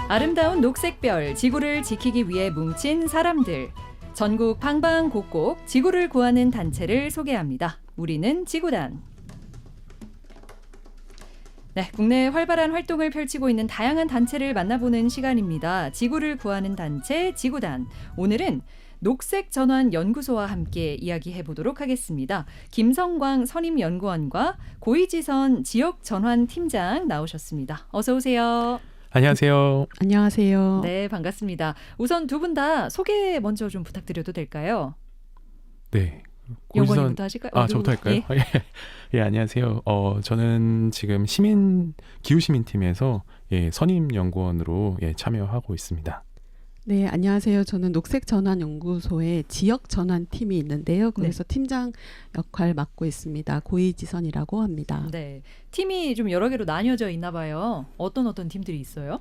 아름다운 녹색별, 지구를 지키기 위해 뭉친 사람들. 전국 방방곡곡 지구를 구하는 단체를 소개합니다. 우리는 지구단. 네, 국내 활발한 활동을 펼치고 있는 다양한 단체를 만나보는 시간입니다. 지구를 구하는 단체 지구단. 오늘은 녹색전환연구소와 함께 이야기해 보도록 하겠습니다. 김성광 선임연구원과 고이지선 지역전환팀장 나오셨습니다. 어서 오세요. 안녕하세요. 안녕하세요. 네, 반갑습니다. 우선 두 분 다 소개 먼저 좀 부탁드려도 될까요? 네. 연구원님부터 하실까요? 저부터 할까요? 예. 예, 안녕하세요. 저는 지금 기후시민팀에서 선임연구원으로 참여하고 있습니다. 네, 안녕하세요. 저는 녹색전환연구소의 지역전환팀이 있는데요. 거기서 팀장 역할 맡고 있습니다. 고이지선이라고 합니다. 네, 팀이 좀 여러 개로 나뉘어져 있나 봐요. 어떤 팀들이 있어요?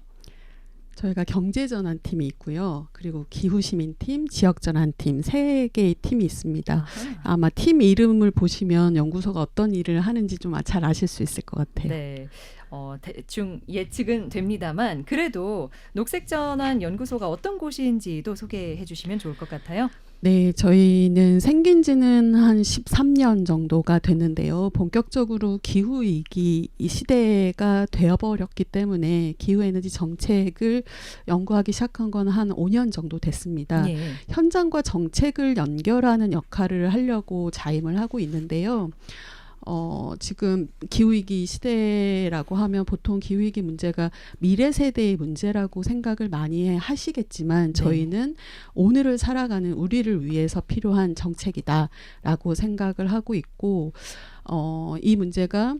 저희가 경제전환팀이 있고요. 그리고 기후시민팀, 지역전환팀 세 개의 팀이 있습니다. 아하. 아마 팀 이름을 보시면 연구소가 어떤 일을 하는지 좀 잘 아실 수 있을 것 같아요. 네, 대충 예측은 됩니다만 그래도 녹색전환연구소가 어떤 곳인지도 소개해 주시면 좋을 것 같아요. 네, 저희는 생긴 지는 한 13년 정도가 됐는데요. 본격적으로 기후위기 이 시대가 되어버렸기 때문에 기후에너지 정책을 연구하기 시작한 건 한 5년 정도 됐습니다. 예. 현장과 정책을 연결하는 역할을 하려고 자임을 하고 있는데요. 지금 기후위기 시대라고 하면 보통 기후위기 문제가 미래 세대의 문제라고 생각을 많이 하시겠지만 저희는 오늘을 살아가는 우리를 위해서 필요한 정책이다라고 생각을 하고 있고 이 문제가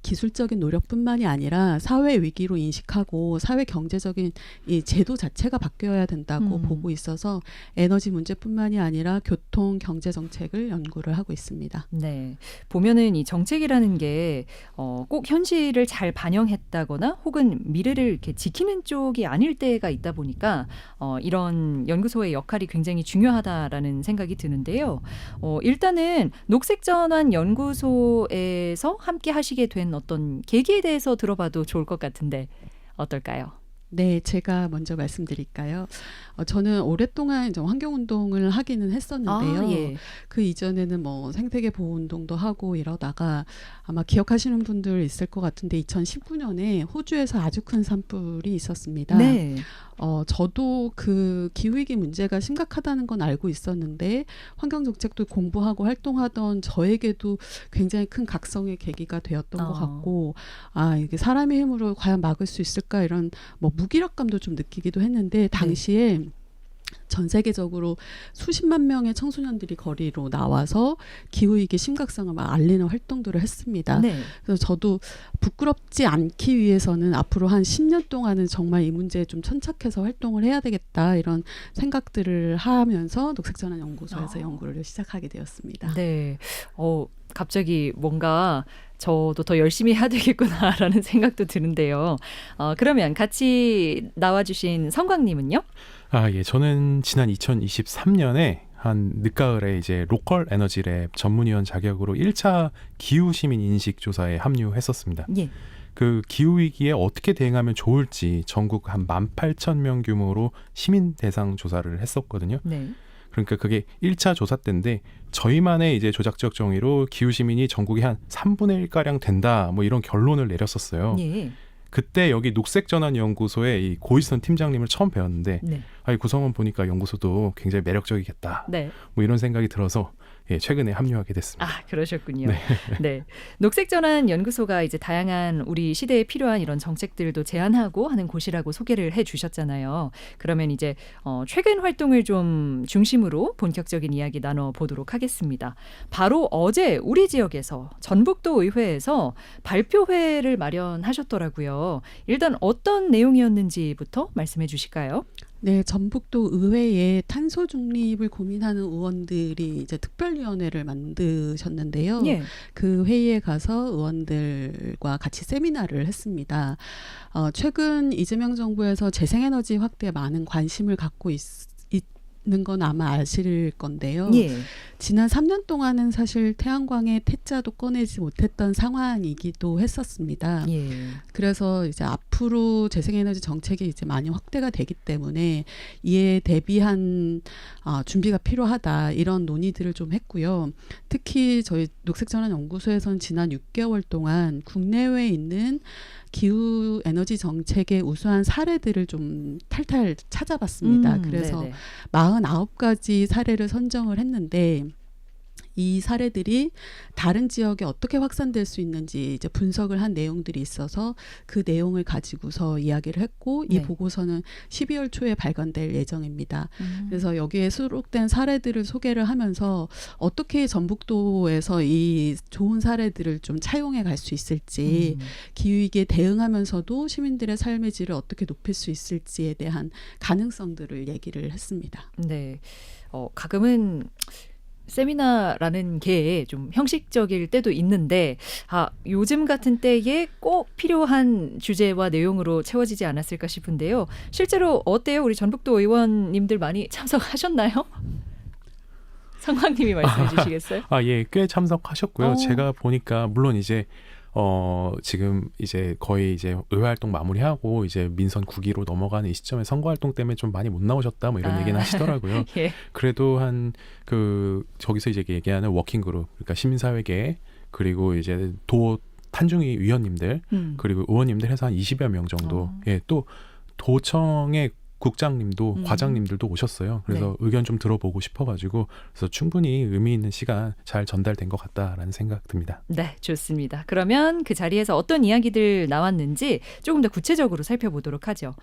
기술적인 노력뿐만이 아니라 사회 위기로 인식하고 사회 경제적인 이 제도 자체가 바뀌어야 된다고 보고 있어서 에너지 문제뿐만이 아니라 교통 경제 정책을 연구를 하고 있습니다. 네, 보면은 이 정책이라는 게 꼭 현실을 잘 반영했다거나 혹은 미래를 이렇게 지키는 쪽이 아닐 때가 있다 보니까 이런 연구소의 역할이 굉장히 중요하다라는 생각이 드는데요. 일단은 녹색전환연구소에서 함께 하시게 된 어떤 계기에 대해서 들어봐도 좋을 것 같은데 어떨까요? 네, 제가 먼저 말씀드릴까요? 저는 오랫동안 이제 환경운동을 하기는 했었는데요. 예. 그 이전에는 뭐 생태계 보호운동도 하고 이러다가 아마 기억하시는 분들 있을 것 같은데 2019년에 호주에서 아주 큰 산불이 있었습니다. 네. 저도 그 기후위기 문제가 심각하다는 건 알고 있었는데 환경정책도 공부하고 활동하던 저에게도 굉장히 큰 각성의 계기가 되었던 것 같고 이게 사람의 힘으로 과연 막을 수 있을까 이런 뭐 무기력감도 좀 느끼기도 했는데 당시에 전 세계적으로 수십만 명의 청소년들이 거리로 나와서 기후위기 심각성을 막 알리는 활동들을 했습니다. 네. 그래서 저도 부끄럽지 않기 위해서는 앞으로 한 10년 동안은 정말 이 문제에 좀 천착해서 활동을 해야 되겠다 이런 생각들을 하면서 녹색전환연구소에서 연구를 시작하게 되었습니다. 네. 갑자기 뭔가 저도 더 열심히 해야 되겠구나라는 생각도 드는데요. 그러면 같이 나와주신 성광님은요? 예, 저는 지난 2023년에 한 늦가을에 이제 로컬 에너지랩 전문위원 자격으로 1차 기후시민 인식조사에 합류했었습니다. 예. 그 기후위기에 어떻게 대응하면 좋을지 전국 한 18,000명 규모로 시민 대상 조사를 했었거든요. 네. 그러니까 그게 1차 조사 때인데 저희만의 이제 조작적 정의로 기후시민이 전국에 한 3분의 1가량 된다 뭐 이런 결론을 내렸었어요. 예. 그때 여기 녹색전환연구소에 이 고이지선 팀장님을 처음 배웠는데 이 구성원 보니까 연구소도 굉장히 매력적이겠다. 네. 뭐 이런 생각이 들어서 최근에 합류하게 됐습니다. 그러셨군요. 네. 녹색전환연구소가 이제 다양한 우리 시대에 필요한 이런 정책들도 제안하고 하는 곳이라고 소개를 해주셨잖아요. 그러면 이제 최근 활동을 좀 중심으로 본격적인 이야기 나눠보도록 하겠습니다. 바로 어제 우리 지역에서 전북도 의회에서 발표회를 마련하셨더라고요. 일단 어떤 내용이었는지부터 말씀해 주실까요? 네, 전북도 의회에 탄소 중립을 고민하는 의원들이 이제 특별위원회를 만드셨는데요. 예. 그 회의에 가서 의원들과 같이 세미나를 했습니다. 최근 이재명 정부에서 재생에너지 확대에 많은 관심을 갖고 있는 건 아마 아실 건데요. 예. 지난 3년 동안은 사실 태양광의 태자도 꺼내지 못했던 상황이기도 했었습니다. 예. 그래서 이제 앞으로 재생에너지 정책이 이제 많이 확대가 되기 때문에 이에 대비한 준비가 필요하다 이런 논의들을 좀 했고요. 특히 저희 녹색전환연구소에서는 지난 6개월 동안 국내외에 있는 기후 에너지 정책의 우수한 사례들을 좀 탈탈 찾아봤습니다. 그래서 네네. 49가지 사례를 선정을 했는데 이 사례들이 다른 지역에 어떻게 확산될 수 있는지 이제 분석을 한 내용들이 있어서 그 내용을 가지고서 이야기를 했고 이 네. 보고서는 12월 초에 발간될 예정입니다. 그래서 여기에 수록된 사례들을 소개를 하면서 어떻게 전북도에서 이 좋은 사례들을 좀 차용해 갈 수 있을지 기후위기에 대응하면서도 시민들의 삶의 질을 어떻게 높일 수 있을지에 대한 가능성들을 얘기를 했습니다. 네. 가끔은 세미나라는 게 좀 형식적일 때도 있는데 요즘 같은 때에 꼭 필요한 주제와 내용으로 채워지지 않았을까 싶은데요. 실제로 어때요? 우리 전북도 의원님들 많이 참석하셨나요? 성광님이 말씀해 주시겠어요? 예, 꽤 참석하셨고요. 어. 제가 보니까 물론 이제 지금 이제 거의 이제 의회 활동 마무리하고 이제 민선 9기로 넘어가는 이 시점에 선거 활동 때문에 좀 많이 못 나오셨다 뭐 이런 얘기는 하시더라고요. 예. 그래도 저기서 이제 얘기하는 워킹 그룹, 그러니까 시민사회계 그리고 이제 도 탄중위 위원님들 그리고 의원님들 해서 한 20여 명 정도. 예, 또 도청의 국장님도 과장님들도 오셨어요. 그래서 네. 의견 좀 들어보고 싶어가지고 그래서 충분히 의미 있는 시간 잘 전달된 것 같다라는 생각 듭니다. 네, 좋습니다. 그러면 그 자리에서 어떤 이야기들 나왔는지 조금 더 구체적으로 살펴보도록 하죠.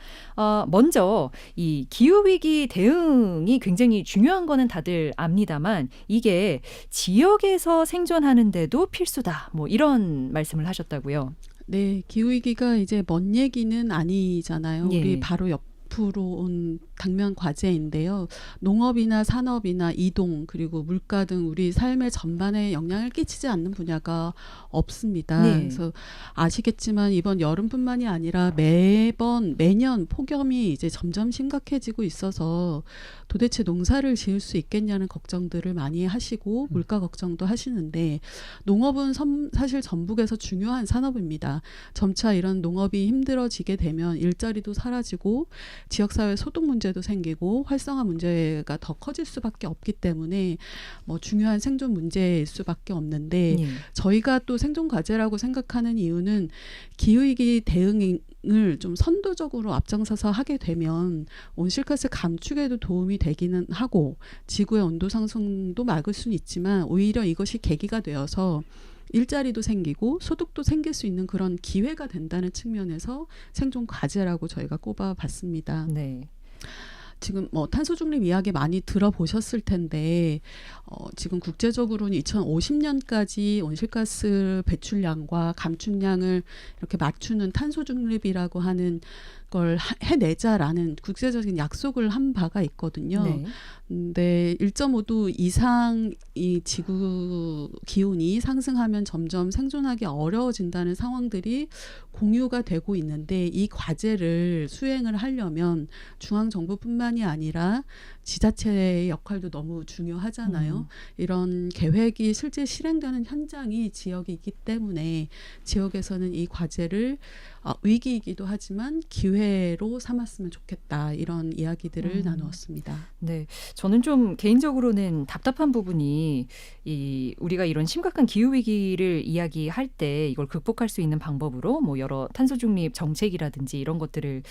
먼저 이 기후위기 대응이 굉장히 중요한 거는 다들 압니다만 이게 지역에서 생존하는데도 필수다. 뭐 이런 말씀을 하셨다고요. 네, 기후위기가 이제 먼 얘기는 아니잖아요. 예. 우리 바로 옆으로 온 당면 과제인데요. 농업이나 산업이나 이동 그리고 물가 등 우리 삶의 전반에 영향을 끼치지 않는 분야가 없습니다. 네. 그래서 아시겠지만 이번 여름뿐만이 아니라 매년 폭염이 이제 점점 심각해지고 있어서 도대체 농사를 지을 수 있겠냐는 걱정들을 많이 하시고 물가 걱정도 하시는데 농업은 사실 전북에서 중요한 산업입니다. 점차 이런 농업이 힘들어지게 되면 일자리도 사라지고 지역사회 소득 문제도 생기고 활성화 문제가 더 커질 수밖에 없기 때문에 뭐 중요한 생존 문제일 수밖에 없는데 예. 저희가 또 생존 과제라고 생각하는 이유는 기후위기 대응을 좀 선도적으로 앞장서서 하게 되면 온실가스 감축에도 도움이 되기는 하고 지구의 온도 상승도 막을 수는 있지만 오히려 이것이 계기가 되어서 일자리도 생기고 소득도 생길 수 있는 그런 기회가 된다는 측면에서 생존 과제라고 저희가 꼽아봤습니다. 네. 지금 뭐 탄소 중립 이야기 많이 들어보셨을 텐데 지금 국제적으로는 2050년까지 온실가스 배출량과 감축량을 이렇게 맞추는 탄소 중립이라고 하는 걸 해내자라는 국제적인 약속을 한 바가 있거든요. 네. 근데 1.5도 이상 이 지구 기온이 상승하면 점점 생존하기 어려워진다는 상황들이 공유가 되고 있는데 이 과제를 수행을 하려면 중앙정부뿐만이 아니라 지자체의 역할도 너무 중요하잖아요. 이런 계획이 실제 실행되는 현장이 지역이기 때문에 지역에서는 이 과제를 위기이기도 하지만 기회로 삼았으면 좋겠다. 이런 이야기들을 나누었습니다. 네, 저는 좀 개인적으로는 답답한 부분이 우리가 이런 심각한 기후 위기를 이야기할 때 이걸 극복할 수 있는 방법으로 뭐 여러 탄소 중립 정책이라든지 이런 것들을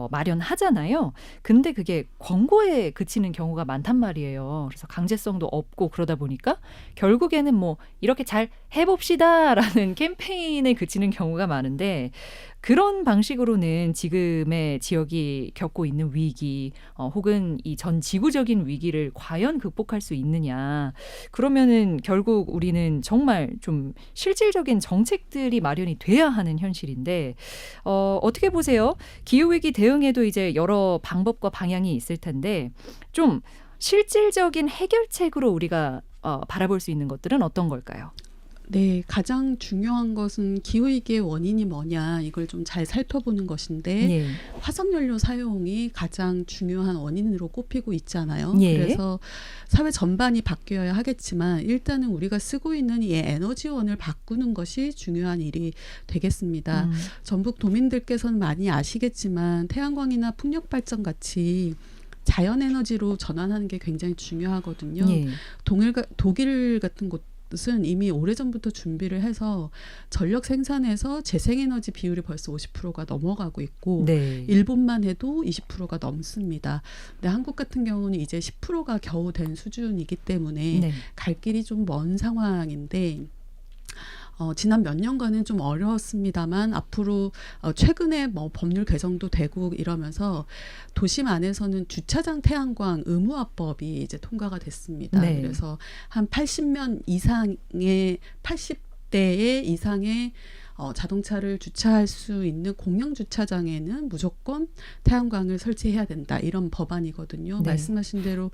마련하잖아요. 근데 그게 권고에 그치는 경우가 많단 말이에요. 그래서 강제성도 없고 그러다 보니까 결국에는 뭐 이렇게 잘 해봅시다라는 캠페인에 그치는 경우가 많은데 그런 방식으로는 지금의 지역이 겪고 있는 위기 혹은 이 전 지구적인 위기를 과연 극복할 수 있느냐. 그러면은 결국 우리는 정말 좀 실질적인 정책들이 마련이 돼야 하는 현실인데 어떻게 보세요? 기후위기 대응에도 이제 여러 방법과 방향이 있을 텐데 좀 실질적인 해결책으로 우리가 바라볼 수 있는 것들은 어떤 걸까요? 네, 가장 중요한 것은 기후위기의 원인이 뭐냐 이걸 좀 잘 살펴보는 것인데 예. 화석연료 사용이 가장 중요한 원인으로 꼽히고 있잖아요. 예. 그래서 사회 전반이 바뀌어야 하겠지만 일단은 우리가 쓰고 있는 이 에너지원을 바꾸는 것이 중요한 일이 되겠습니다. 전북 도민들께서는 많이 아시겠지만 태양광이나 풍력발전 같이 자연에너지로 전환하는 게 굉장히 중요하거든요. 예. 독일 같은 곳은 이미 오래전부터 준비를 해서 전력 생산에서 재생에너지 비율이 벌써 50%가 넘어가고 있고 네. 일본만 해도 20%가 넘습니다. 근데 한국 같은 경우는 이제 10%가 겨우 된 수준이기 때문에 네. 갈 길이 좀 먼 상황인데 지난 몇 년간은 좀 어려웠습니다만 앞으로 최근에 뭐 법률 개정도 되고 이러면서 도심 안에서는 주차장 태양광 의무화법이 이제 통과가 됐습니다. 네. 그래서 한 80년 이상의 80대 이상의 자동차를 주차할 수 있는 공영 주차장에는 무조건 태양광을 설치해야 된다. 이런 법안이거든요. 네. 말씀하신 대로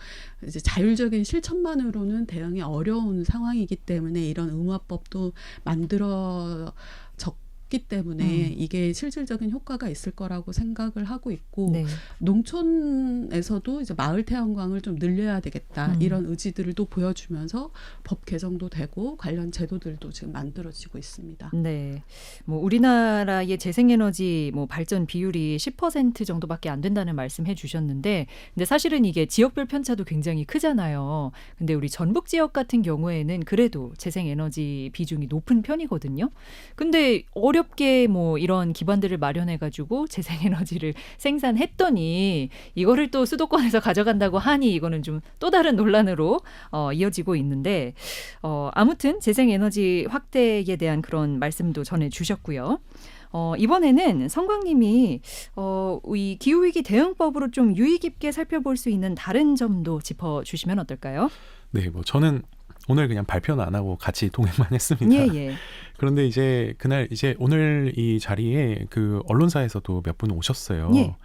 이제 자율적인 실천만으로는 대응이 어려운 상황이기 때문에 이런 의무화법도 만들어졌기 때문에 이게 실질적인 효과가 있을 거라고 생각을 하고 있고 네. 농촌에서도 이제 마을 태양광을 좀 늘려야 되겠다. 이런 의지들도 보여주면서 법 개정도 되고 관련 제도들도 지금 만들어지고 있습니다. 네. 뭐 우리나라의 재생에너지 뭐 발전 비율이 10% 정도밖에 안 된다는 말씀해 주셨는데 근데 사실은 이게 지역별 편차도 굉장히 크잖아요. 근데 우리 전북 지역 같은 경우에는 그래도 재생에너지 비중이 높은 편이거든요. 근데 어렵게 뭐 이런 기반들을 마련해 가지고 재생에너지를 생산했더니 이거를 또 수도권에서 가져간다고 하니 이거는 좀 또 다른 논란으로 이어지고 있는데 아무튼 재생에너지 확대에 대한 그런 말씀도 전해 주셨고요. 이번에는 성광님이 이 기후위기 대응법으로 좀 유의 깊게 살펴볼 수 있는 다른 점도 짚어주시면 어떨까요? 네, 뭐 저는 오늘 그냥 발표는 안 하고 같이 동행만 했습니다. 예, 예. 그런데 이제 그날 이제 오늘 이 자리에 그 언론사에서도 몇 분 오셨어요. 예.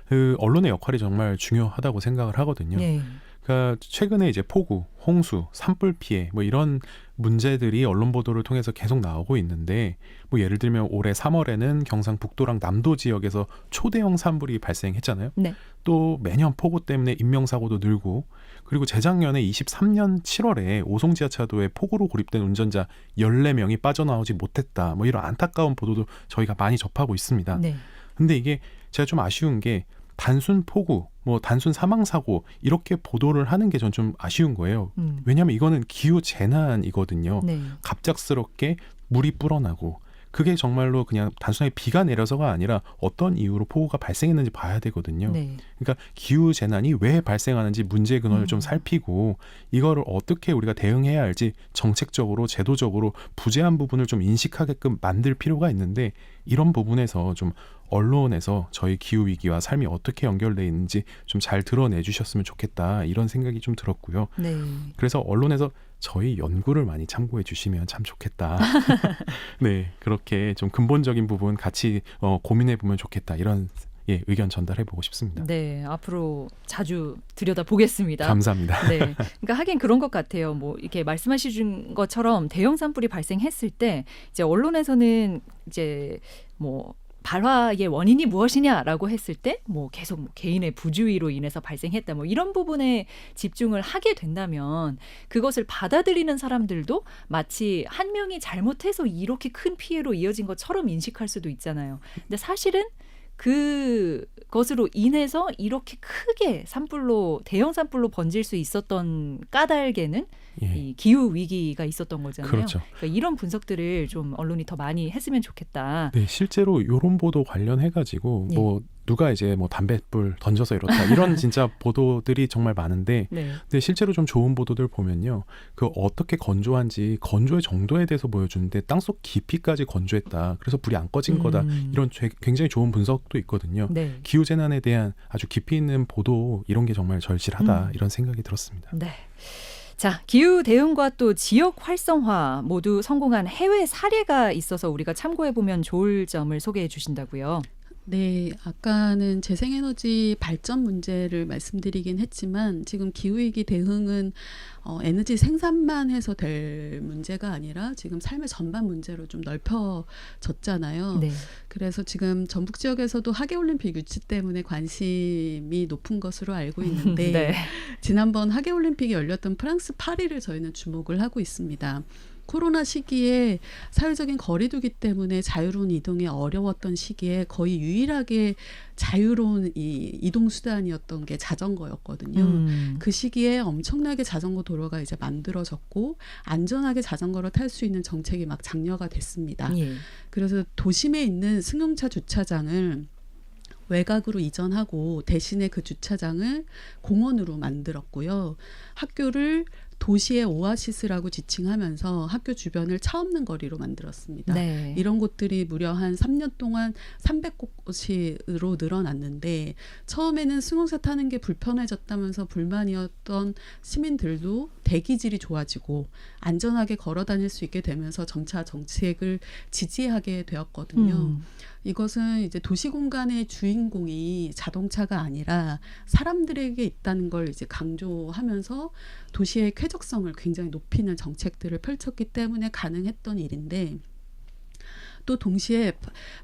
그 언론의 역할이 정말 중요하다고 생각을 하거든요. 네. 그러니까 최근에 이제 폭우, 홍수, 산불 피해 뭐 이런 문제들이 언론 보도를 통해서 계속 나오고 있는데 뭐 예를 들면 올해 3월에는 경상북도랑 남도 지역에서 초대형 산불이 발생했잖아요. 네. 또 매년 폭우 때문에 인명사고도 늘고 그리고 재작년에 23년 7월에 오송 지하차도에 폭우로 고립된 운전자 14명이 빠져나오지 못했다. 뭐 이런 안타까운 보도도 저희가 많이 접하고 있습니다. 네. 근데 이게 제가 좀 아쉬운 게 단순 폭우, 뭐 단순 사망사고 이렇게 보도를 하는 게 전 좀 아쉬운 거예요. 왜냐하면 이거는 기후 재난이거든요. 네. 갑작스럽게 물이 불어나고 그게 정말로 그냥 단순하게 비가 내려서가 아니라 어떤 이유로 폭우가 발생했는지 봐야 되거든요. 네. 그러니까 기후 재난이 왜 발생하는지 문제 근원을 좀 살피고 이거를 어떻게 우리가 대응해야 할지 정책적으로 제도적으로 부재한 부분을 좀 인식하게끔 만들 필요가 있는데 이런 부분에서 좀 언론에서 저희 기후 위기와 삶이 어떻게 연결돼 있는지 좀 잘 드러내 주셨으면 좋겠다 이런 생각이 좀 들었고요. 네. 그래서 언론에서 저희 연구를 많이 참고해 주시면 참 좋겠다. 네, 그렇게 좀 근본적인 부분 같이 고민해 보면 좋겠다 이런 의견 전달해 보고 싶습니다. 네, 앞으로 자주 들여다보겠습니다. 감사합니다. 네, 그러니까 하긴 그런 것 같아요. 뭐 이렇게 말씀하신 것처럼 대형 산불이 발생했을 때 이제 언론에서는 이제 뭐 발화의 원인이 무엇이냐라고 했을 때 뭐 계속 뭐 개인의 부주의로 인해서 발생했다 뭐 이런 부분에 집중을 하게 된다면 그것을 받아들이는 사람들도 마치 한 명이 잘못해서 이렇게 큰 피해로 이어진 것처럼 인식할 수도 있잖아요. 근데 사실은 그것으로 인해서 이렇게 크게 산불로 대형 산불로 번질 수 있었던 까닭에는 이 기후 위기가 있었던 거잖아요. 그렇죠. 그러니까 이런 분석들을 좀 언론이 더 많이 했으면 좋겠다. 네, 실제로 이런 보도 관련해 가지고 뭐 누가 이제 뭐 담뱃불 던져서 이렇다 이런 진짜 보도들이 정말 많은데 네. 근데 실제로 좀 좋은 보도들 보면요. 그 어떻게 건조한지 건조의 정도에 대해서 보여주는데 땅속 깊이까지 건조했다. 그래서 불이 안 꺼진 거다. 이런 굉장히 좋은 분석도 있거든요. 네. 기후재난에 대한 아주 깊이 있는 보도 이런 게 정말 절실하다. 이런 생각이 들었습니다. 네. 자, 기후 대응과 또 지역 활성화 모두 성공한 해외 사례가 있어서 우리가 참고해 보면 좋을 점을 소개해 주신다고요. 네, 아까는 재생에너지 발전 문제를 말씀드리긴 했지만 지금 기후위기 대응은 에너지 생산만 해서 될 문제가 아니라 지금 삶의 전반 문제로 좀 넓혀졌잖아요. 네. 그래서 지금 전북 지역에서도 하계올림픽 유치 때문에 관심이 높은 것으로 알고 있는데 네. 지난번 하계올림픽이 열렸던 프랑스 파리를 저희는 주목을 하고 있습니다. 코로나 시기에 사회적인 거리두기 때문에 자유로운 이동이 어려웠던 시기에 거의 유일하게 자유로운 이 이동 수단이었던 게 자전거였거든요. 그 시기에 엄청나게 자전거 도로가 이제 만들어졌고 안전하게 자전거를 탈 수 있는 정책이 막 장려가 됐습니다. 예. 그래서 도심에 있는 승용차 주차장을 외곽으로 이전하고 대신에 그 주차장을 공원으로 만들었고요. 학교를 도시의 오아시스라고 지칭하면서 학교 주변을 차 없는 거리로 만들었습니다. 네. 이런 곳들이 무려 한 3년 동안 300곳으로 늘어났는데 처음에는 승용차 타는 게 불편해졌다면서 불만이었던 시민들도 대기질이 좋아지고 안전하게 걸어 다닐 수 있게 되면서 점차 정책을 지지하게 되었거든요. 이것은 이제 도시 공간의 주인공이 자동차가 아니라 사람들에게 있다는 걸 이제 강조하면서 도시의 쾌적성을 굉장히 높이는 정책들을 펼쳤기 때문에 가능했던 일인데 또 동시에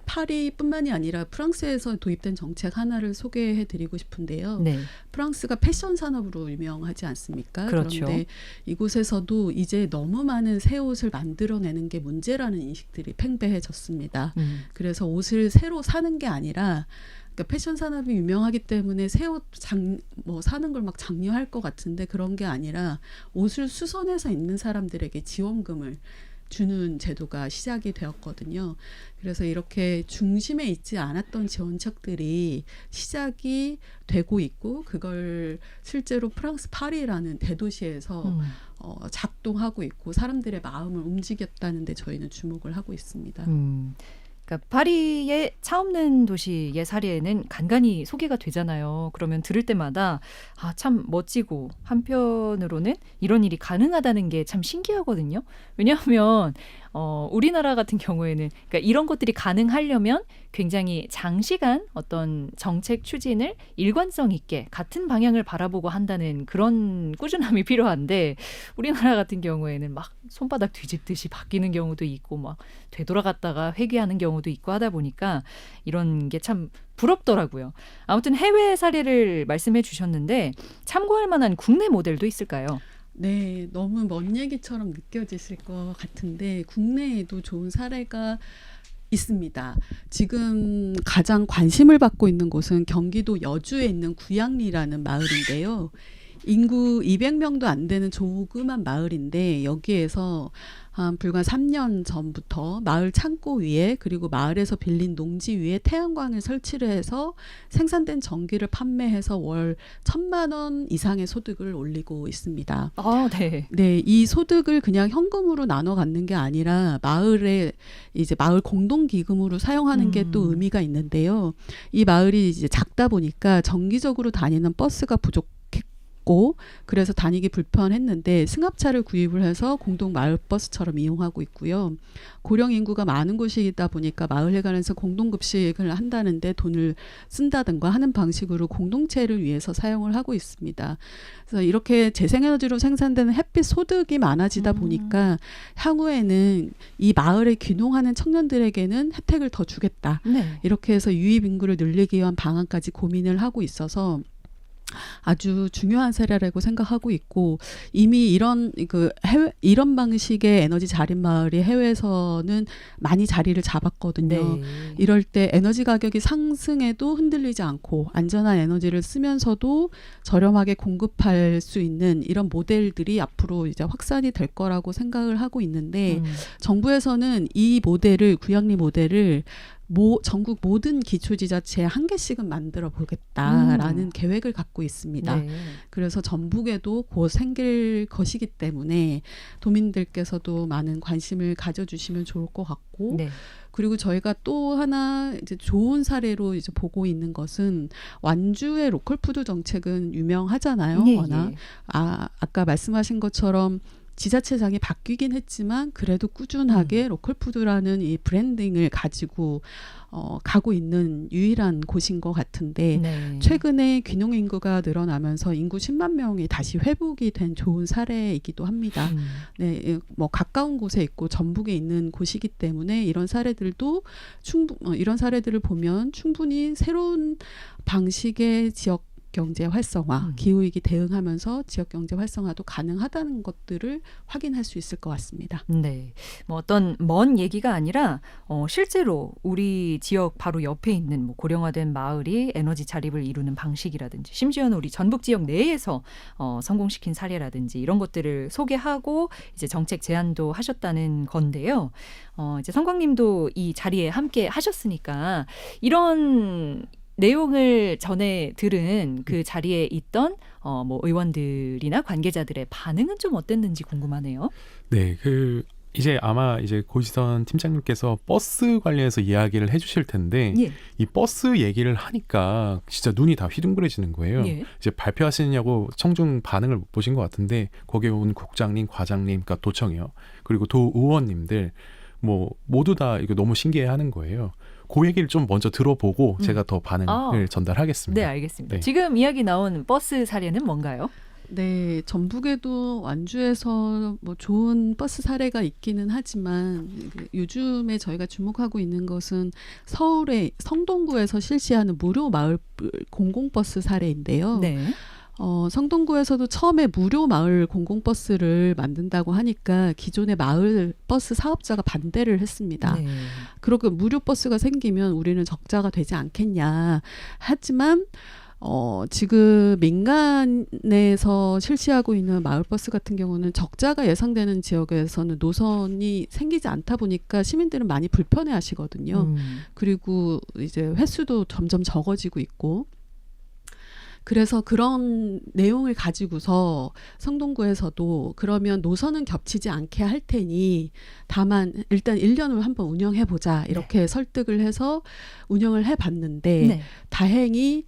파리뿐만이 아니라 프랑스에서 도입된 정책 하나를 소개해드리고 싶은데요. 네. 프랑스가 패션 산업으로 유명하지 않습니까? 그렇죠. 그런데 이곳에서도 이제 너무 많은 새 옷을 만들어내는 게 문제라는 인식들이 팽배해졌습니다. 그래서 옷을 새로 사는 게 아니라 그러니까 패션 산업이 유명하기 때문에 새 옷 사는 걸 막 장려할 것 같은데 그런 게 아니라 옷을 수선해서 입는 사람들에게 지원금을 주는 제도가 시작이 되었거든요. 그래서 이렇게 중심에 있지 않았던 지원책들이 시작이 되고 있고 그걸 실제로 프랑스 파리라는 대도시에서 작동하고 있고 사람들의 마음을 움직였다는 데 저희는 주목을 하고 있습니다. 그러니까 파리의 차 없는 도시의 사례는 간간히 소개가 되잖아요. 그러면 들을 때마다 참 멋지고 한편으로는 이런 일이 가능하다는 게 참 신기하거든요. 왜냐하면 우리나라 같은 경우에는 그러니까 이런 것들이 가능하려면 굉장히 장시간 어떤 정책 추진을 일관성 있게 같은 방향을 바라보고 한다는 그런 꾸준함이 필요한데 우리나라 같은 경우에는 막 손바닥 뒤집듯이 바뀌는 경우도 있고 막 되돌아갔다가 회귀하는 경우도 있고 하다 보니까 이런 게 참 부럽더라고요. 아무튼 해외 사례를 말씀해 주셨는데 참고할 만한 국내 모델도 있을까요? 네, 너무 먼 얘기처럼 느껴지실 것 같은데 국내에도 좋은 사례가 있습니다. 지금 가장 관심을 받고 있는 곳은 경기도 여주에 있는 구양리라는 마을인데요. 인구 200명도 안 되는 조그만 마을인데 여기에서 한 불과 3년 전부터 마을 창고 위에 그리고 마을에서 빌린 농지 위에 태양광을 설치를 해서 생산된 전기를 판매해서 월 1,000만 원 이상의 소득을 올리고 있습니다. 네. 네, 이 소득을 그냥 현금으로 나눠 갖는 게 아니라 마을에 이제 마을 공동 기금으로 사용하는 게 또 의미가 있는데요. 이 마을이 이제 작다 보니까 정기적으로 다니는 버스가 부족했고 그래서 다니기 불편했는데 승합차를 구입을 해서 공동 마을 버스처럼 이용하고 있고요. 고령 인구가 많은 곳이다 보니까 마을에 관해서 공동급식을 한다는데 돈을 쓴다든가 하는 방식으로 공동체를 위해서 사용을 하고 있습니다. 그래서 이렇게 재생에너지로 생산되는 햇빛 소득이 많아지다 보니까 향후에는 이 마을에 귀농하는 청년들에게는 혜택을 더 주겠다. 네. 이렇게 해서 유입 인구를 늘리기 위한 방안까지 고민을 하고 있어서 아주 중요한 사례라고 생각하고 있고 이미 이런 방식의 에너지 자립 마을이 해외에서는 많이 자리를 잡았거든요. 네. 이럴 때 에너지 가격이 상승해도 흔들리지 않고 안전한 에너지를 쓰면서도 저렴하게 공급할 수 있는 이런 모델들이 앞으로 이제 확산이 될 거라고 생각을 하고 있는데 정부에서는 이 모델을 구양리 모델을 전국 모든 기초지자체에 한 개씩은 만들어 보겠다라는 계획을 갖고 있습니다. 네. 그래서 전북에도 곧 생길 것이기 때문에 도민들께서도 많은 관심을 가져주시면 좋을 것 같고 네. 그리고 저희가 또 하나 이제 좋은 사례로 이제 보고 있는 것은 완주의 로컬 푸드 정책은 유명하잖아요. 예, 워낙 예. 아까 말씀하신 것처럼 지자체장이 바뀌긴 했지만 그래도 꾸준하게 로컬푸드라는 이 브랜딩을 가지고 가고 있는 유일한 곳인 것 같은데 네. 최근에 귀농 인구가 늘어나면서 인구 10만 명이 다시 회복이 된 좋은 사례이기도 합니다. 네, 뭐 가까운 곳에 있고 전북에 있는 곳이기 때문에 이런 사례들도 이런 사례들을 보면 충분히 새로운 방식의 지역 경제 활성화, 기후위기 대응하면서 지역 경제 활성화도 가능하다는 것들을 확인할 수 있을 것 같습니다. 네, 뭐 어떤 먼 얘기가 아니라 실제로 우리 지역 바로 옆에 있는 뭐 고령화된 마을이 에너지 자립을 이루는 방식이라든지 심지어는 우리 전북 지역 내에서 성공시킨 사례라든지 이런 것들을 소개하고 이제 정책 제안도 하셨다는 건데요. 이제 성광님도 이 자리에 함께 하셨으니까 이런 내용을 전에 들은 그 자리에 있던 뭐 의원들이나 관계자들의 반응은 좀 어땠는지 궁금하네요. 네, 이제 아마 이제 고지선 팀장님께서 버스 관련해서 이야기를 해주실 텐데 예. 이 버스 얘기를 하니까 진짜 눈이 다 휘둥그레지는 거예요. 예. 이제 발표하시느냐고 청중 반응을 못 보신 것 같은데 거기에 온 국장님, 과장님, 그러니까 도청이요. 그리고 도 의원님들 뭐 모두 다 이거 너무 신기해하는 거예요. 그 얘기를 좀 먼저 들어보고 제가 더 반응을 전달하겠습니다. 네, 알겠습니다. 네. 지금 이야기 나온 버스 사례는 뭔가요? 네, 전북에도 완주에서 뭐 좋은 버스 사례가 있기는 하지만 요즘에 저희가 주목하고 있는 것은 서울의 성동구에서 실시하는 무료 마을 공공버스 사례인데요. 네. 성동구에서도 처음에 무료 마을 공공버스를 만든다고 하니까 기존의 마을 버스 사업자가 반대를 했습니다. 네. 그러고 무료 버스가 생기면 우리는 적자가 되지 않겠냐. 하지만 지금 민간에서 실시하고 있는 마을버스 같은 경우는 적자가 예상되는 지역에서는 노선이 생기지 않다 보니까 시민들은 많이 불편해 하시거든요. 그리고 이제 횟수도 점점 적어지고 있고 그래서 그런 내용을 가지고서 성동구에서도 그러면 노선은 겹치지 않게 할 테니 다만 일단 1년을 한번 운영해보자 이렇게 설득을 해서 운영을 해봤는데 다행히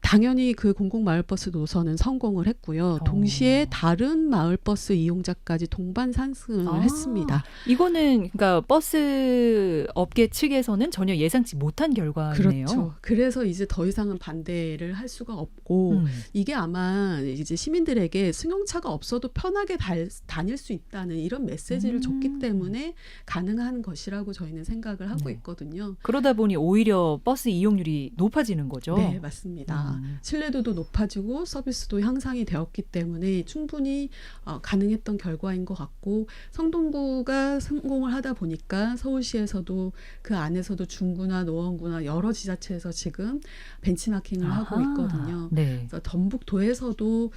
당연히 그 공공마을버스 노선은 성공을 했고요. 동시에 다른 마을버스 이용자까지 동반 상승을 했습니다. 이거는 그러니까 버스 업계 측에서는 전혀 예상치 못한 결과네요. 그렇죠. 그래서 이제 더 이상은 반대를 할 수가 없고 이게 아마 이제 시민들에게 승용차가 없어도 편하게 다닐 수 있다는 이런 메시지를 줬기 때문에 가능한 것이라고 저희는 생각을 하고 있거든요. 그러다 보니 오히려 버스 이용률이 높아지는 거죠. 네, 맞습니다. 신뢰도도 높아지고 서비스도 향상이 되었기 때문에 충분히 가능했던 결과인 것 같고 성동구가 성공을 하다 보니까 서울시에서도 그 안에서도 중구나 노원구나 여러 지자체에서 지금 벤치마킹을 하고 있거든요. 네. 그래서 전북도에서도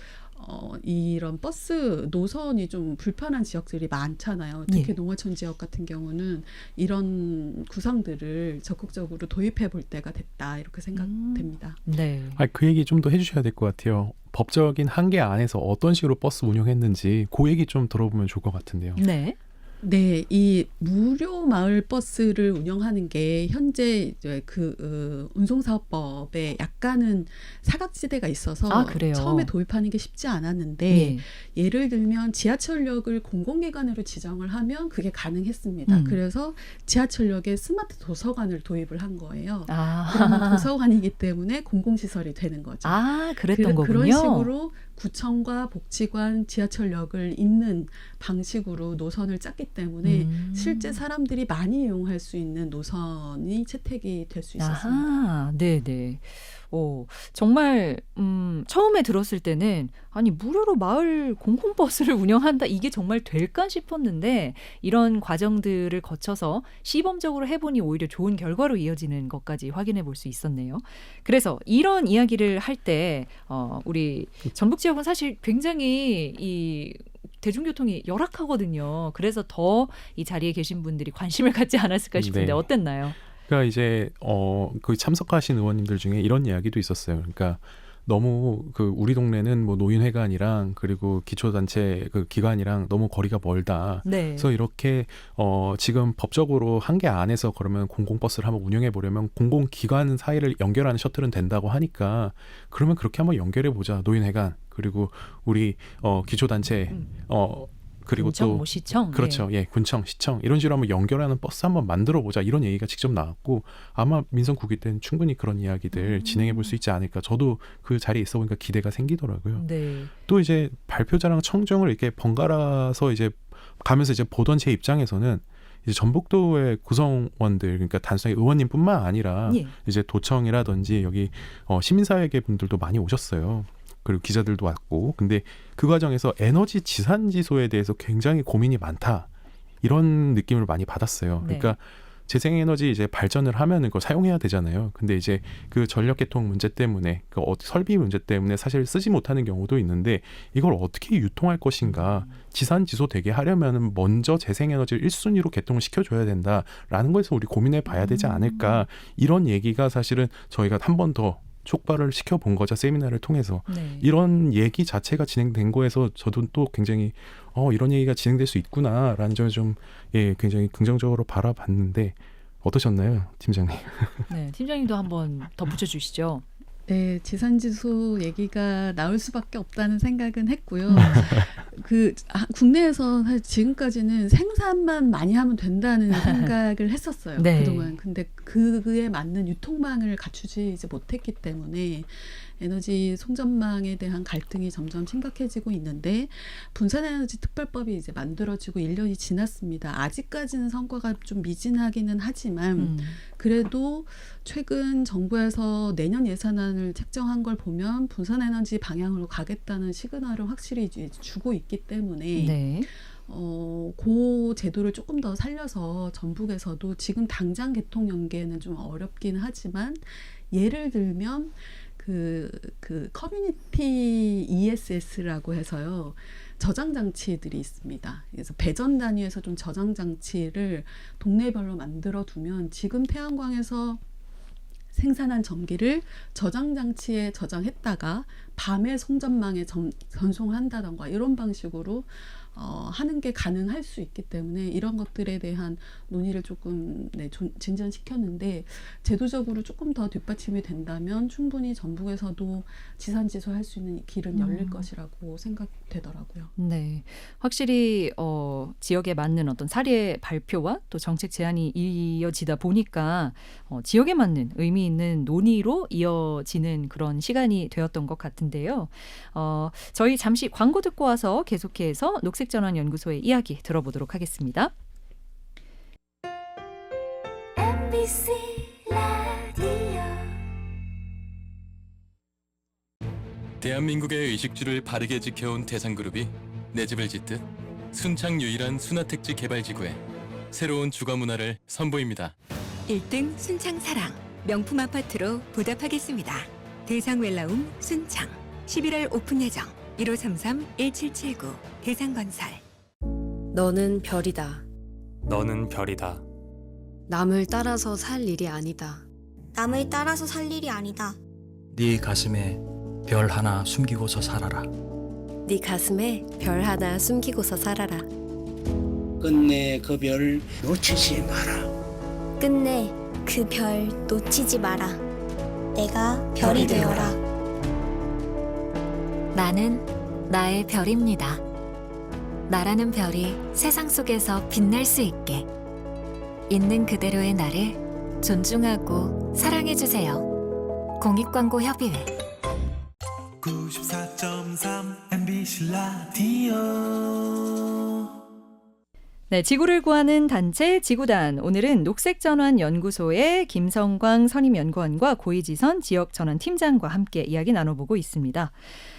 이런 버스 노선이 좀 불편한 지역들이 많잖아요. 특히 농어촌 지역 같은 경우는 이런 구상들을 적극적으로 도입해 볼 때가 됐다 이렇게 생각됩니다. 네. 그 얘기 좀 더 해주셔야 될 것 같아요. 법적인 한계 안에서 어떤 식으로 버스 운영했는지 그 얘기 좀 들어보면 좋을 것 같은데요. 네. 네, 이 무료 마을 버스를 운영하는 게 현재 이제 운송사업법에 약간은 사각지대가 있어서 처음에 도입하는 게 쉽지 않았는데 예를 들면 지하철역을 공공기관으로 지정을 하면 그게 가능했습니다. 그래서 지하철역에 스마트 도서관을 도입을 한 거예요. 그러면 도서관이기 때문에 공공시설이 되는 거죠. 그랬던 거군요. 그런 식으로 구청과 복지관, 지하철역을 잇는 방식으로 노선을 짰기 때문에 실제 사람들이 많이 이용할 수 있는 노선이 채택이 될 수 있었습니다. 네네. 정말 처음에 들었을 때는 아니 무료로 마을 공공버스를 운영한다 이게 정말 될까 싶었는데 이런 과정들을 거쳐서 시범적으로 해보니 오히려 좋은 결과로 이어지는 것까지 확인해 볼 수 있었네요. 그래서 이런 이야기를 할 때 우리 전북 지역은 사실 굉장히 이 대중교통이 열악하거든요. 그래서 더 이 자리에 계신 분들이 관심을 갖지 않았을까 싶은데 어땠나요? 그러니까 이제 그 참석하신 의원님들 중에 이런 이야기도 있었어요. 그러니까 너무 우리 동네는 뭐 노인회관이랑 그리고 기초단체 기관이랑 너무 거리가 멀다. 그래서 이렇게 지금 법적으로 한계 안에서 그러면 공공버스를 한번 운영해 보려면 공공기관 사이를 연결하는 셔틀은 된다고 하니까 그러면 그렇게 한번 연결해 보자. 노인회관 그리고 우리 기초단체 그리고 군청, 또 뭐 시청. 그렇죠. 예, 군청, 시청 이런 식으로 한번 연결하는 버스 한번 만들어 보자 이런 얘기가 직접 나왔고 아마 민선 9기 때는 충분히 그런 이야기들 진행해 볼 수 있지 않을까. 저도 그 자리에 있어 보니까 기대가 생기더라고요. 네. 또 이제 발표자랑 청정을 이렇게 번갈아서 이제 가면서 이제 보던 제 입장에서는 이제 전북도의 구성원들 그러니까 단순히 의원님뿐만 아니라 예. 이제 도청이라든지 여기 시민사회계 분들도 많이 오셨어요. 그리고 기자들도 왔고 근데 그 과정에서 에너지 지산지소에 대해서 굉장히 고민이 많다 이런 느낌을 많이 받았어요. 네. 그러니까 재생에너지 이제 발전을 하면은 그걸 사용해야 되잖아요. 근데 이제 그 전력계통 문제 때문에 그 설비 문제 때문에 사실 쓰지 못하는 경우도 있는데 이걸 어떻게 유통할 것인가 지산지소 되게 하려면은 먼저 재생에너지를 1순위로 개통을 시켜줘야 된다라는 거에서 우리 고민해 봐야 되지 않을까 이런 얘기가 사실은 저희가 한 번 더 촉발을 시켜본 거죠. 세미나를 통해서. 네. 이런 얘기 자체가 진행된 거에서 저도 또 굉장히 이런 얘기가 진행될 수 있구나라는 점을 좀 굉장히 긍정적으로 바라봤는데 어떠셨나요, 팀장님? 네, 팀장님도 한번 덧붙여 주시죠. 네, 지산지소 얘기가 나올 수밖에 없다는 생각은 했고요. 국내에서 사실 지금까지는 생산만 많이 하면 된다는 생각을 했었어요. 네. 그동안. 근데 그에 맞는 유통망을 갖추지 이제 못했기 때문에 에너지 송전망에 대한 갈등이 점점 심각해지고 있는데 분산에너지 특별법이 이제 만들어지고 1년이 지났습니다. 아직까지는 성과가 좀 미진하기는 하지만 그래도 최근 정부에서 내년 예산안을 책정한 걸 보면 분산에너지 방향으로 가겠다는 시그널을 확실히 이제 주고 있기 때문에 네. 그 제도를 조금 더 살려서 전북에서도 지금 당장 개통 연계는 좀 어렵긴 하지만 예를 들면 그 커뮤니티 ESS라고 해서요. 저장 장치들이 있습니다. 그래서 배전 단위에서 좀 저장 장치를 동네별로 만들어 두면 지금 태양광에서 생산한 전기를 저장 장치에 저장했다가 밤에 송전망에 전송한다던가 이런 방식으로 하는 게 가능할 수 있기 때문에 이런 것들에 대한 논의를 조금 진전시켰는데 제도적으로 조금 더 뒷받침이 된다면 충분히 전북에서도 지산지소 할 수 있는 길은 열릴 것이라고 생각되더라고요. 네, 확실히 지역에 맞는 어떤 사례 발표와 또 정책 제안이 이어지다 보니까 지역에 맞는 의미 있는 논의로 이어지는 그런 시간이 되었던 것 같은데요. 저희 잠시 광고 듣고 와서 계속해서 녹색전환연구소의 이야기 들어보도록 하겠습니다. MBC 라디오 대한민국의 의식주를 바르게 지켜온 대상그룹이 내 집을 짓듯 순창 유일한 순화택지 개발지구에 새로운 주거 문화를 선보입니다. 1등 순창 사랑 명품 아파트로 보답하겠습니다. 대상 웰라움 순창 11월 오픈 예정 1533-1779 대상건설. 너는 별이다. 너는 별이다. 남을 따라서 살 일이 아니다. 남을 따라서 살 일이 아니다. 네 가슴에 별 하나 숨기고서 살아라. 네 가슴에 별 하나 숨기고서 살아라. 끝내 그 별 놓치지 마라. 끝내 그 별 놓치지 마라. 내가 별이 되어라. 나는 나의 별입니다. 나라는 별이 세상 속에서 빛날 수 있게 있는 그대로의 나를 존중하고 사랑해주세요. 공익광고협의회 94.3 MBC 라디오. 네, 지구를 구하는 단체 지구단. 오늘은 녹색전환연구소의 김성광 선임연구원과 고이지선 지역전환팀장과 함께 이야기 나눠보고 있습니다.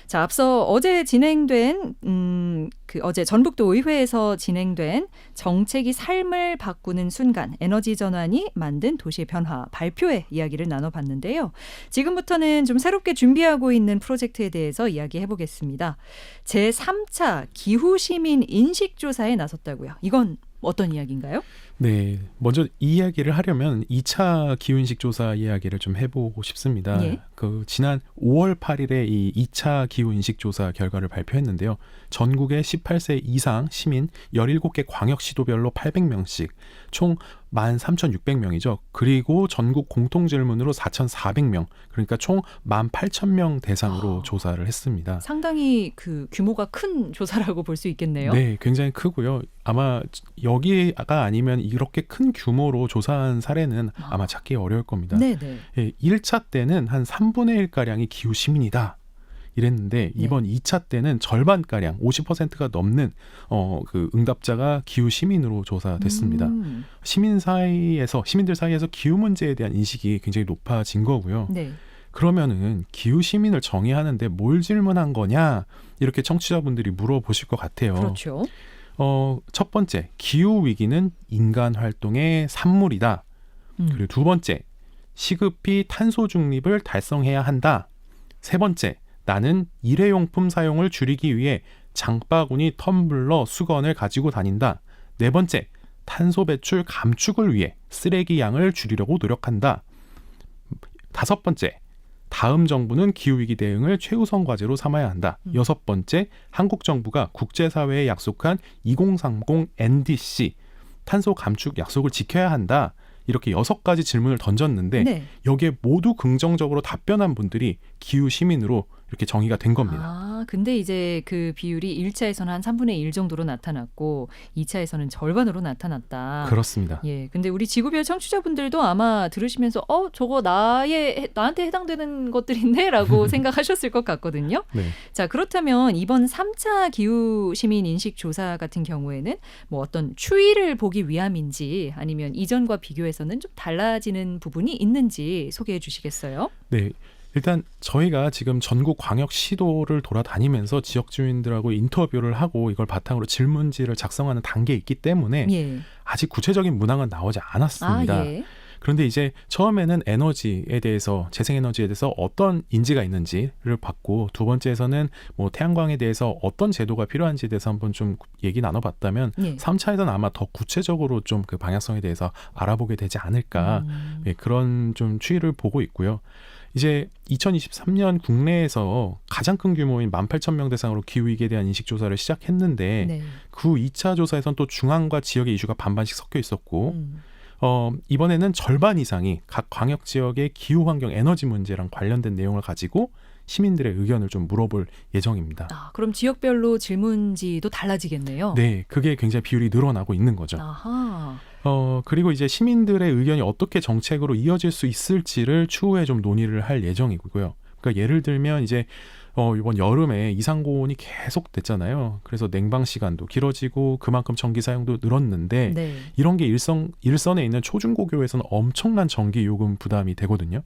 자, 앞서 어제 진행된 어제 전북도 의회에서 진행된 정책이 삶을 바꾸는 순간 에너지 전환이 만든 도시의 변화 발표회 이야기를 나눠봤는데요. 지금부터는 좀 새롭게 준비하고 있는 프로젝트에 대해서 이야기해 보겠습니다. 제3차 기후시민 인식조사에 나섰다고요. 이건 어떤 이야기인가요? 네, 먼저 이 이야기를 하려면 2차 기후인식 조사 이야기를 좀 해보고 싶습니다. 예. 그 지난 5월 8일에 이 2차 기후인식 조사 결과를 발표했는데요. 전국의 18세 이상 시민 17개 광역시도별로 800명씩 총 13,600명이죠. 그리고 전국 공통질문으로 4,400명, 그러니까 총 18,000명 대상으로 조사를 했습니다. 상당히 그 규모가 큰 조사라고 볼 수 있겠네요. 네, 굉장히 크고요. 아마 여기가 아니면 이렇게 큰 규모로 조사한 사례는 아마 찾기 어려울 겁니다. 네네. 예, 1차 때는 한 3분의 1가량이 기후 시민이다 이랬는데 이번 2차 때는 절반가량 50%가 넘는 그 응답자가 기후 시민으로 조사됐습니다. 시민들 사이에서 기후 문제에 대한 인식이 굉장히 높아진 거고요. 네. 그러면은 기후 시민을 정의하는데 뭘 질문한 거냐 이렇게 청취자분들이 물어보실 것 같아요. 그렇죠. 첫 번째, 기후 위기는 인간 활동의 산물이다. 그리고 두 번째, 시급히 탄소 중립을 달성해야 한다. 세 번째, 나는 일회용품 사용을 줄이기 위해 장바구니, 텀블러, 수건을 가지고 다닌다. 네 번째, 탄소 배출 감축을 위해 쓰레기 양을 줄이려고 노력한다. 다섯 번째, 다음 정부는 기후위기 대응을 최우선 과제로 삼아야 한다. 여섯 번째, 한국 정부가 국제사회에 약속한 2030 NDC 탄소 감축 약속을 지켜야 한다. 이렇게 6가지 질문을 던졌는데 네. 여기에 모두 긍정적으로 답변한 분들이 기후 시민으로 이렇게 정의가 된 겁니다. 아, 근데 이제 그 비율이 1차에서는 한 3분의 1 정도로 나타났고 2차에서는 절반으로 나타났다. 그렇습니다. 예. 근데 우리 지구별 청취자분들도 아마 들으시면서 저거 나한테 해당되는 것들인데라고 생각하셨을 것 같거든요. 네. 자, 그렇다면 이번 3차 기후 시민 인식 조사 같은 경우에는 뭐 어떤 추이를 보기 위함인지 아니면 이전과 비교해서는 좀 달라지는 부분이 있는지 소개해 주시겠어요? 네. 일단 저희가 지금 전국 광역시도를 돌아다니면서 지역 주민들하고 인터뷰를 하고 이걸 바탕으로 질문지를 작성하는 단계에 있기 때문에 예. 아직 구체적인 문항은 나오지 않았습니다. 예. 그런데 이제 처음에는 에너지에 대해서, 재생에너지에 대해서 어떤 인지가 있는지를 받고, 두 번째에서는 뭐 태양광에 대해서 어떤 제도가 필요한지에 대해서 한번 좀 얘기 나눠봤다면 3차에서는 아마 더 구체적으로 좀 그 방향성에 대해서 알아보게 되지 않을까, 그런 좀 추이를 보고 있고요. 이제 2023년 국내에서 가장 큰 규모인 18,000명 대상으로 기후위기에 대한 인식조사를 시작했는데 그 2차 조사에서는 또 중앙과 지역의 이슈가 반반씩 섞여 있었고 이번에는 절반 이상이 각 광역 지역의 기후환경 에너지 문제랑 관련된 내용을 가지고 시민들의 의견을 좀 물어볼 예정입니다. 아, 그럼 지역별로 질문지도 달라지겠네요. 네, 그게 굉장히 비율이 늘어나고 있는 거죠. 아하. 그리고 이제 시민들의 의견이 어떻게 정책으로 이어질 수 있을지를 추후에 좀 논의를 할 예정이고요. 그러니까 예를 들면 이제 이번 여름에 이상고온이 계속 됐잖아요. 그래서 냉방 시간도 길어지고 그만큼 전기 사용도 늘었는데 이런 게 일선에 있는 초중고교에서는 엄청난 전기 요금 부담이 되거든요.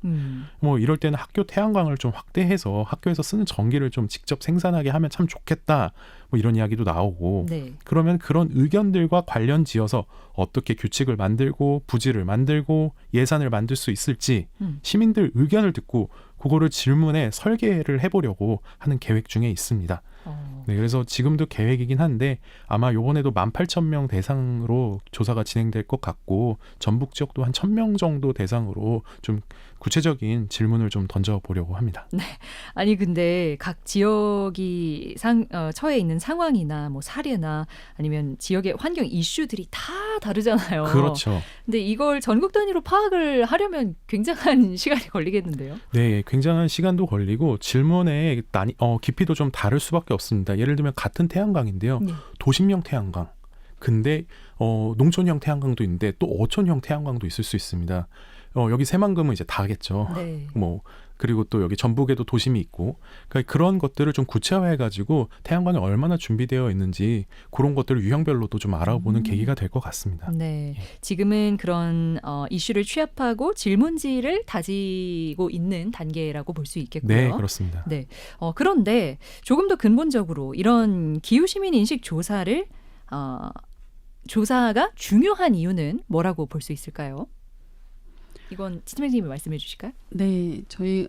뭐 이럴 때는 학교 태양광을 좀 확대해서 학교에서 쓰는 전기를 좀 직접 생산하게 하면 참 좋겠다. 뭐 이런 이야기도 나오고 그러면 그런 의견들과 관련 지어서 어떻게 규칙을 만들고 부지를 만들고 예산을 만들 수 있을지 시민들 의견을 듣고 그거를 질문에 설계를 해보려고 하는 계획 중에 있습니다. 네, 그래서 지금도 계획이긴 한데 아마 이번에도 18,000명 대상으로 조사가 진행될 것 같고 전북 지역도 한 1,000명 정도 대상으로 좀 구체적인 질문을 좀 던져보려고 합니다. 네. 아니 근데 각 지역이 처해 있는 상황이나 뭐 사례나 아니면 지역의 환경 이슈들이 다 다르잖아요. 그렇죠. 근데 이걸 전국 단위로 파악을 하려면 굉장한 시간이 걸리겠는데요. 네, 굉장한 시간도 걸리고 질문의 깊이도 좀 다를 수밖에 없습니다. 예를 들면 같은 태양광인데요. 도심형 태양광. 근데 농촌형 태양광도 있는데 또 어촌형 태양광도 있을 수 있습니다. 여기 새만금은 이제 다겠죠. 뭐 그리고 또 여기 전북에도 도심이 있고 그러니까 그런 것들을 좀 구체화해가지고 태양광이 얼마나 준비되어 있는지 그런 것들을 유형별로도 좀 알아보는 계기가 될 것 같습니다. 네, 지금은 그런 이슈를 취합하고 질문지를 다지고 있는 단계라고 볼 수 있겠고요. 네, 그렇습니다. 네, 그런데 조금 더 근본적으로 이런 기후시민 인식 조사를 조사가 중요한 이유는 뭐라고 볼 수 있을까요? 이건 팀장님이 말씀해 주실까요? 네, 저희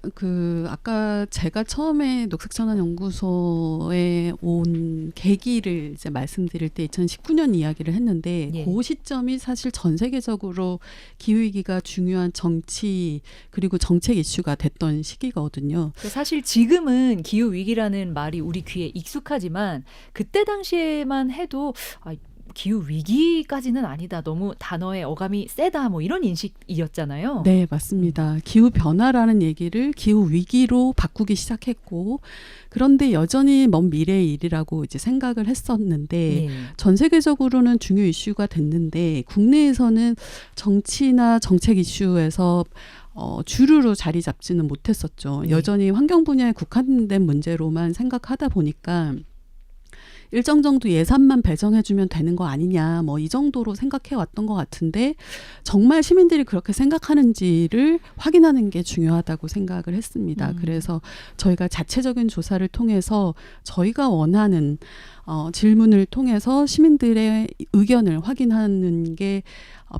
아까 제가 처음에 녹색전환연구소에 온 계기를 이제 말씀드릴 때 2019년 이야기를 했는데 예. 그 시점이 사실 전 세계적으로 기후위기가 중요한 정치 그리고 정책 이슈가 됐던 시기거든요. 사실 지금은 기후 위기라는 말이 우리 귀에 익숙하지만 그때 당시에만 해도 기후 위기까지는 아니다. 너무 단어의 어감이 세다. 뭐 이런 인식이었잖아요. 네, 맞습니다. 기후 변화라는 얘기를 기후 위기로 바꾸기 시작했고, 그런데 여전히 먼 미래의 일이라고 이제 생각을 했었는데, 네. 전 세계적으로는 중요 이슈가 됐는데, 국내에서는 정치나 정책 이슈에서 주류로 자리 잡지는 못했었죠. 네. 여전히 환경 분야에 국한된 문제로만 생각하다 보니까 일정 정도 예산만 배정해주면 되는 거 아니냐, 뭐 이 정도로 생각해 왔던 것 같은데 정말 시민들이 그렇게 생각하는지를 확인하는 게 중요하다고 생각을 했습니다. 그래서 저희가 자체적인 조사를 통해서 저희가 원하는 질문을 통해서 시민들의 의견을 확인하는 게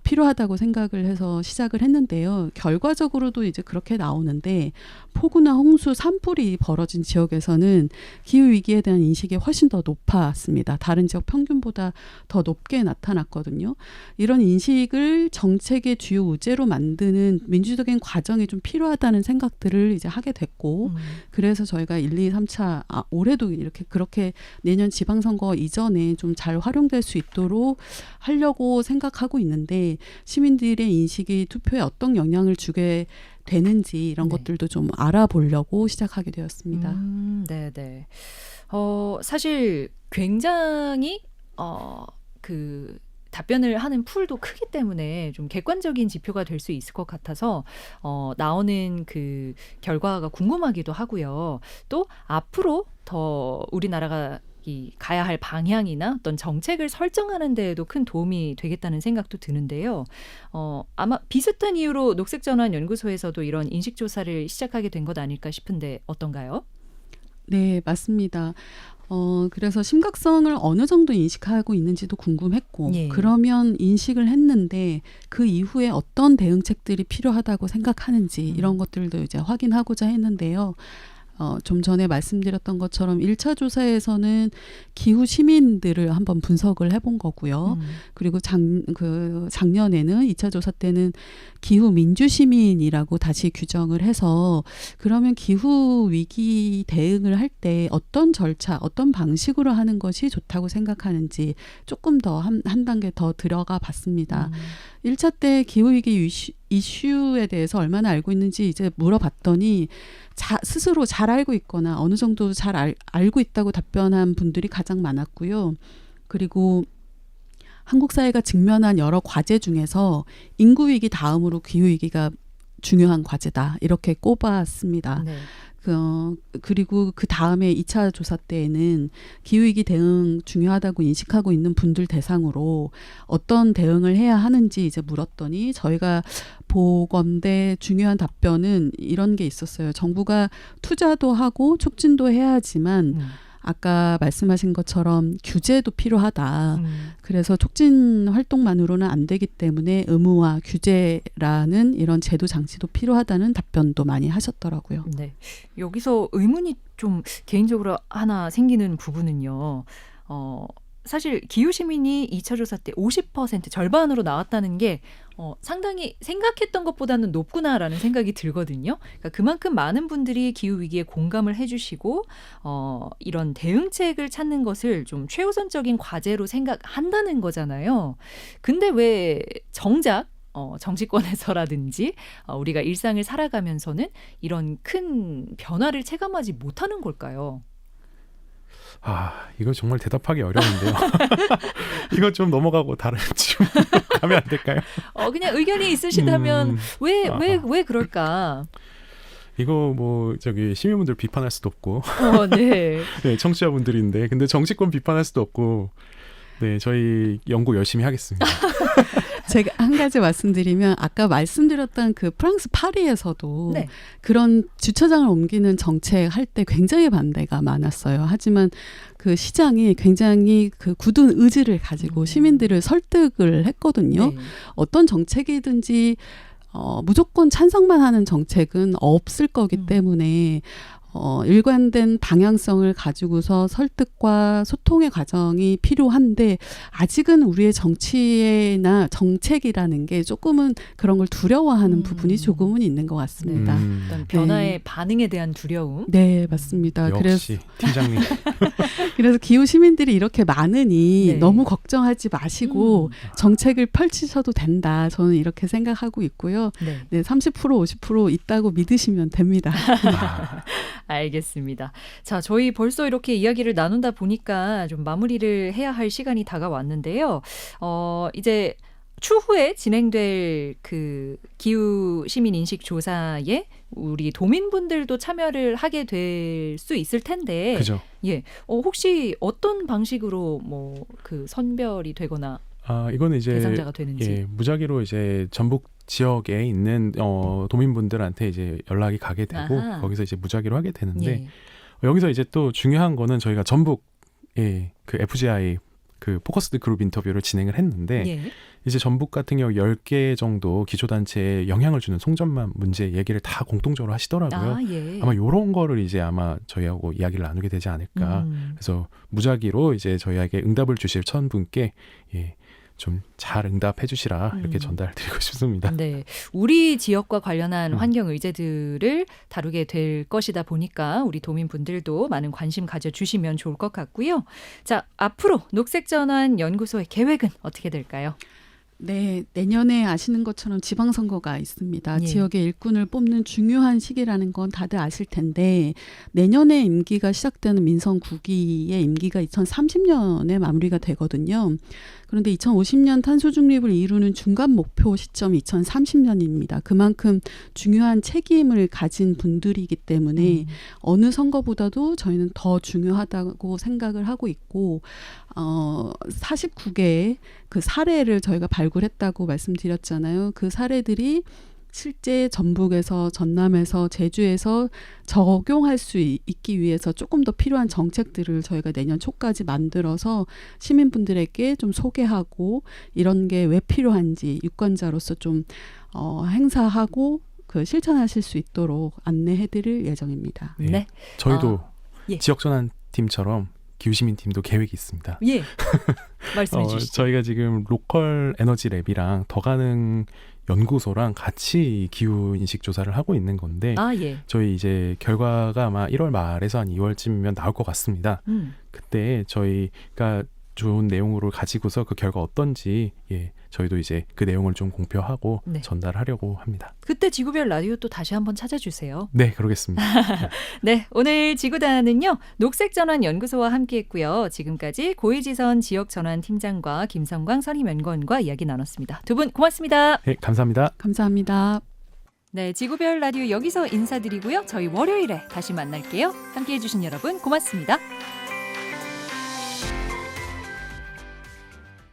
필요하다고 생각을 해서 시작을 했는데요. 결과적으로도 이제 그렇게 나오는데 폭우나 홍수, 산불이 벌어진 지역에서는 기후위기에 대한 인식이 훨씬 더 높았습니다. 다른 지역 평균보다 더 높게 나타났거든요. 이런 인식을 정책의 주요 의제로 만드는 민주적인 과정이 좀 필요하다는 생각들을 이제 하게 됐고 그래서 저희가 1, 2, 3차 올해도 이렇게 그렇게 내년 지방선거 이전에 좀 잘 활용될 수 있도록 하려고 생각하고 있는데 시민들의 인식이 투표에 어떤 영향을 주게 되는지 이런 네. 것들도 좀 알아보려고 시작하게 되었습니다. 네네. 사실 굉장히 답변을 하는 풀도 크기 때문에 좀 객관적인 지표가 될 수 있을 것 같아서 나오는 그 결과가 궁금하기도 하고요. 또 앞으로 더 우리나라가 가야 할 방향이나 어떤 정책을 설정하는 데에도 큰 도움이 되겠다는 생각도 드는데요. 아마 비슷한 이유로 녹색전환연구소에서도 이런 인식조사를 시작하게 된 것 아닐까 싶은데 어떤가요? 네, 맞습니다. 그래서 심각성을 어느 정도 인식하고 있는지도 궁금했고 예. 그러면 인식을 했는데 그 이후에 어떤 대응책들이 필요하다고 생각하는지 이런 것들도 이제 확인하고자 했는데요. 좀 전에 말씀드렸던 것처럼 1차 조사에서는 기후 시민들을 한번 분석을 해본 거고요. 그리고 작년에는 2차 조사 때는 기후 민주 시민이라고 다시 규정을 해서 그러면 기후 위기 대응을 할 때 어떤 절차, 어떤 방식으로 하는 것이 좋다고 생각하는지 조금 더 한 단계 더 들어가 봤습니다. 1차 때 기후위기 이슈에 대해서 얼마나 알고 있는지 이제 물어봤더니 스스로 잘 알고 있거나 어느 정도 잘 알고 있다고 답변한 분들이 가장 많았고요. 그리고 한국 사회가 직면한 여러 과제 중에서 인구위기 다음으로 기후위기가 중요한 과제다. 이렇게 꼽았습니다. 네. 그리고 그 다음에 2차 조사 때에는 기후위기 대응 중요하다고 인식하고 있는 분들 대상으로 어떤 대응을 해야 하는지 이제 물었더니 저희가 보건대 중요한 답변은 이런 게 있었어요. 정부가 투자도 하고 촉진도 해야 하지만 아까 말씀하신 것처럼 규제도 필요하다. 그래서 촉진 활동만으로는 안 되기 때문에 의무화 규제라는 이런 제도 장치도 필요하다는 답변도 많이 하셨더라고요. 네. 여기서 의문이 좀 개인적으로 하나 생기는 부분은요. 사실 기후시민이 2차 조사 때 50% 절반으로 나왔다는 게 상당히 생각했던 것보다는 높구나라는 생각이 들거든요. 그러니까 그만큼 많은 분들이 기후위기에 공감을 해주시고 이런 대응책을 찾는 것을 좀 최우선적인 과제로 생각한다는 거잖아요. 근데 왜 정작 정치권에서라든지 우리가 일상을 살아가면서는 이런 큰 변화를 체감하지 못하는 걸까요? 이거 정말 대답하기 어려운데요. 이거 좀 넘어가고 다른 질문 가면 안 될까요? 그냥 의견이 있으시다면 왜 그럴까? 이거 뭐 시민분들 비판할 수도 없고 네. 네, 청취자분들인데 근데 정치권 비판할 수도 없고 네, 저희 연구 열심히 하겠습니다. 제가 한 가지 말씀드리면 아까 말씀드렸던 그 프랑스 파리에서도 네. 그런 주차장을 옮기는 정책 할 때 굉장히 반대가 많았어요. 하지만 그 시장이 굉장히 그 굳은 의지를 가지고 시민들을 설득을 했거든요. 네. 어떤 정책이든지 무조건 찬성만 하는 정책은 없을 거기 때문에 일관된 방향성을 가지고서 설득과 소통의 과정이 필요한데 아직은 우리의 정치나 정책이라는 게 조금은 그런 걸 두려워하는 부분이 조금은 있는 것 같습니다. 어떤 변화의 반응에 대한 두려움. 네, 맞습니다. 역시 팀장님. 그래서 기후 시민들이 이렇게 많으니 네. 너무 걱정하지 마시고 정책을 펼치셔도 된다. 저는 이렇게 생각하고 있고요. 네, 30% 50% 있다고 믿으시면 됩니다. 알겠습니다. 자, 저희 벌써 이렇게 이야기를 나눈다 보니까 좀 마무리를 해야 할 시간이 다가왔는데요. 이제 추후에 진행될 그 기후 시민 인식 조사에 우리 도민분들도 참여를 하게 될 수 있을 텐데, 그죠. 예, 혹시 어떤 방식으로 뭐 그 선별이 되거나 이거는 이제 대상자가 되는지. 무작위로 이제 전북 지역에 있는 도민분들한테 이제 연락이 가게 되고 아하. 거기서 이제 무작위로 하게 되는데 예. 여기서 이제 또 중요한 거는 저희가 전북에 그 FGI 그 포커스드 그룹 인터뷰를 진행을 했는데 예. 이제 전북 같은 경우 10개 정도 기초단체에 영향을 주는 송전망 문제 얘기를 다 공통적으로 하시더라고요. 예. 아마 요런 거를 이제 아마 저희하고 이야기를 나누게 되지 않을까. 그래서 무작위로 이제 저희에게 응답을 주실 1,000분께 좀 잘 응답해 주시라 이렇게 전달드리고 싶습니다. 네, 우리 지역과 관련한 환경 의제들을 다루게 될 것이다 보니까 우리 도민분들도 많은 관심 가져주시면 좋을 것 같고요. 자, 앞으로 녹색전환연구소의 계획은 어떻게 될까요? 네, 내년에 아시는 것처럼 지방선거가 있습니다. 예. 지역의 일꾼을 뽑는 중요한 시기라는 건 다들 아실 텐데 내년에 임기가 시작되는 민선 9기의 임기가 2030년에 마무리가 되거든요. 그런데 2050년 탄소 중립을 이루는 중간 목표 시점이 2030년입니다. 그만큼 중요한 책임을 가진 분들이기 때문에 어느 선거보다도 저희는 더 중요하다고 생각을 하고 있고 49개의 그 사례를 저희가 발굴했다고 말씀드렸잖아요. 그 사례들이 실제 전북에서 전남에서 제주에서 적용할 수 있기 위해서 조금 더 필요한 정책들을 저희가 내년 초까지 만들어서 시민분들에게 좀 소개하고 이런 게 왜 필요한지 유권자로서 좀 행사하고 그 실천하실 수 있도록 안내해드릴 예정입니다. 네. 저희도 예. 지역전환팀처럼 기후시민팀도 계획이 있습니다. 예. 말씀해 주시죠. 저희가 지금 로컬 에너지 랩이랑 더가능 연구소랑 같이 기후 인식 조사를 하고 있는 건데 예. 저희 이제 결과가 아마 1월 말에서 한 2월쯤이면 나올 것 같습니다. 그때 저희가 좋은 내용으로 가지고서 그 결과 어떤지 저희도 이제 그 내용을 좀 공표하고 전달하려고 합니다. 그때 지구별 라디오 또 다시 한번 찾아주세요. 네, 그러겠습니다. 네, 오늘 지구단은요 녹색전환연구소와 함께했고요. 지금까지 고해지선 지역전환팀장과 김성광 선임연구원과 이야기 나눴습니다. 두 분 고맙습니다. 네, 감사합니다. 감사합니다. 네, 지구별 라디오 여기서 인사드리고요. 저희 월요일에 다시 만날게요. 함께해 주신 여러분 고맙습니다.